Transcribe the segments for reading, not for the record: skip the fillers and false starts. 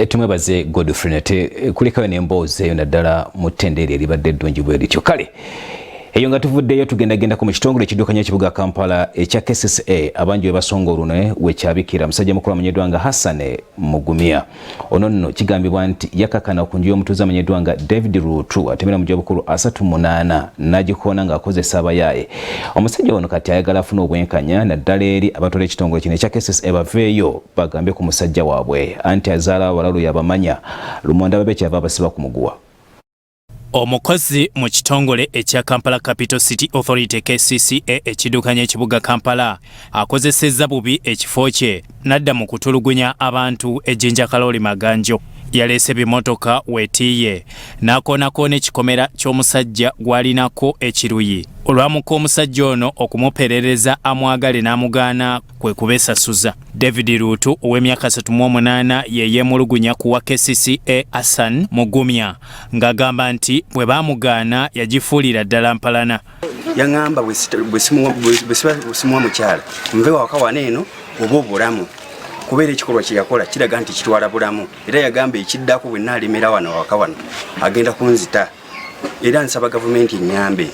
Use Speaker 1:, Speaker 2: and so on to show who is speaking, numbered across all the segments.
Speaker 1: Tumwebaze Godfrey nate kulikawe n'emboozi eyo naddala mu ttenderi eribadde eddungi bwe lityo kale eyo nga tuvuddeyo tugendagenda ku kitongole ekiddukanya ekibuga Kampala ekya KCCA abangi we basonga olunwe wekyabikira musajja mukulu amanyiddwa nga Hassan Mugumya ono nno kigambibwa nti yakakana okunjuya omutuuze amanyiddwa nga David Rutu atemera mu gy'obukulu 38 n'agikoona ng'akozesa abayaaye omusajja ono kati ayagala afuna obwenkanya naddala eri abatwala ekitongole kino ekya KCCA baveeyo bagambe ku musajja waabwe anti azaala abalalu yabamanya lumonda babe kyava abasiba ku muguwa. Omukozi mu kitongole ekya Kampala Capital City Authority KCCA ekiddukanya ekibuga Kampala akozesezza bubi ekifo kye nadda mu kutulugunya abantu ejjinja Kaloli Maganjo yaleese bimotoka wetiiye n'akoonako ekikomera ky'omusajja gwalinako ekiruyi olwamuka omusajja ono okumuperereza amwagale n'amugaana kwe kubesasuza. David Rutu ow'emyaka 38 ye yeemulugunya ku wa KCCA Hassan Mugumya ng'agamba nti bwe baamugaana yagifuulira ddala mpalana.
Speaker 2: Yaŋŋamba bwe simuwa mukyala nve waka wano eno oba obulamu kubeera ekikolwa kye yakola kiraga nti kitwala bulamu era yagamba ekiddako bwe naalemera wano waka wano agenda kunzita era nsaba gavumenti ennyambe.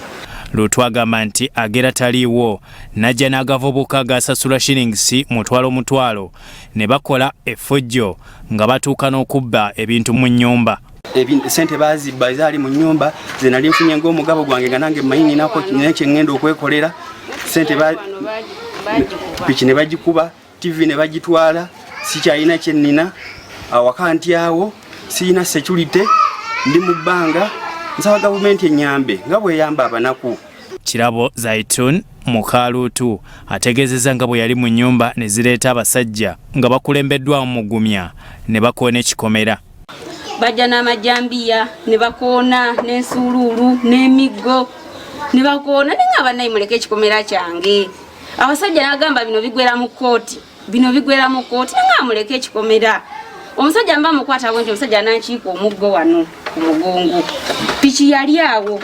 Speaker 1: Rutu agamba nti agera taliiwo najja n'agavubuka agasasula shillings mutwalo ne bakola effujjo nga batuuka n'okubba ebintu mu nnyumba.
Speaker 2: Sente bazibba ezaali mu nnyumba ze nali nfunye ng'omugabo gwange nga nange mmanyi nako kye ngenda okwekolera sente piki ne bagikuba TV ne bagitwala sikyalina kye nnina awaka nti awo siyina security ndi mu bbanga nsaba gavumenti ennyambe nga bweyamba abanaku.
Speaker 1: Kirabo Zaitun Mukalutu ategeezezza nga bwe yali mu nnyumba ne zireeta abasajja nga bakulembeddwa Mugumya ne bakoona ekikomera.
Speaker 3: Bajja n'amajambiya ne bakoona n'ensuuluulu n'emiggo ne bakoona ne nga bannayi muleke ekikomera kyange. Abasajja n'agamba bino bigwera mu kkooti nga muleke ekikomera. Omusajja mba mukwata bwenti omusajja nankiika omuggo wano ku mugongo. Piki yali awo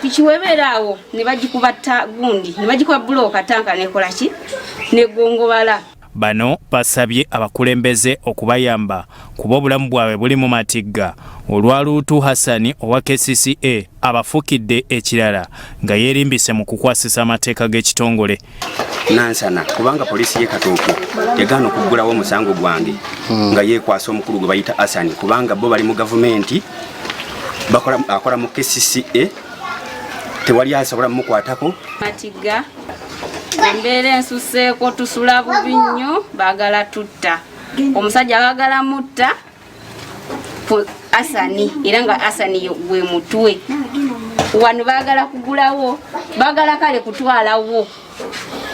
Speaker 3: piki webeera awo ne bagikuba gundi ne bagikuba bulooka tanka nekola ki negongobala.
Speaker 1: Bano basabye abakulembeze okubayamba kuba obulamu bwabwe buli mu matigga olwa Rutu Hassan owa KCCA abafukidde ekirala nga yeerimbise mu kukwasisa amateeka g'ekitongole.
Speaker 2: Nansana kubanga polisi ye Katooke yagaana okuggulawo omusango gwange nga yeekwasa omukulu gwe bayita Hassan kubanga bo bali mu gavumenti akola mu KCCA tewali asobola mukwatako
Speaker 3: matigga embeera ensuseeko tusula bubi nnyo baagala tutta omusajja baagala mutta Hassan era nga Hassan gwe mutwe wano baagala kugulawo baagala kale kutwalawo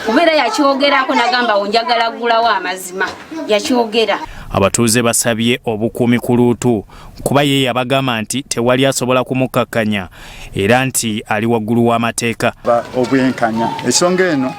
Speaker 3: kubeera yakyogerako nagamba onjagala kugulawo amazima yakyogera.
Speaker 1: Abatuuze basabye obukuumi ku Rutu kuba ye yabagamba nti tewali asobola kumukakkanya era nti ali waggulu w'amateeka.
Speaker 4: Obwenkanya ensonga eno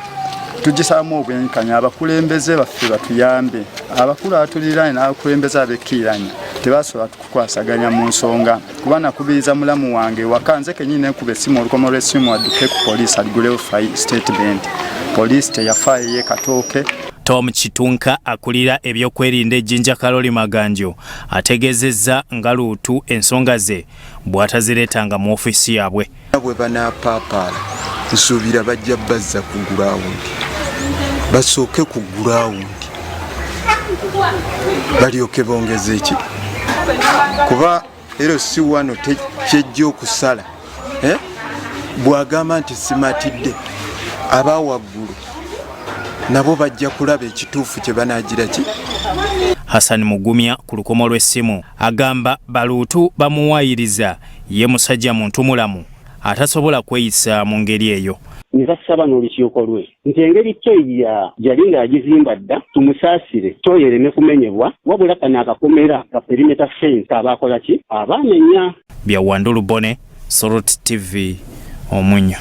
Speaker 4: tugisaamu obwenkanya abakulembeze baffe batuyambe abakulu atuliraanye n'abakulembeze abekkiiranya tebasobola tukukwasaganya mu nsonga kuba nakubiriza mulamu wange waka nze kennyini nekuba essimu olukomo lw'essimu adduke ku poliisi agulewo statement poliisi teyafaayo ye Katooke.
Speaker 1: Tom Chitunka akulira ebyokwerinda ejjinja Kaloli Maganjo ategeezezza nga Rutu ensonga ze bw'atazireetanga mu ofiisi yaabwe.
Speaker 5: Bwe banaapaapala nsuubira bajja bazza ku gulawundi basooke ku gulawundi balyoke bongeze eki kuba ero si wano kyejja okusala bw'agamba nti simatidde abawaggulu nabo bajja kulaba ekituufu kye banaagira ki.
Speaker 1: Hassan Mugumya ku lukomo lw'essimu agamba baluutu bamuwaayiriza ye musajja muntu mulamu atasobola kweyisa mu ngeri eyo.
Speaker 6: Nibasaba n'olukiiko lwe nti engeri kyoya yali ng'agizimba dda tumusaasire kyoyereme kumenyebwa wabula kana akakomera ka perimeter fence abakola ki abaamenya.
Speaker 1: Byawandulu Bone, Sorot TV, Omunyo.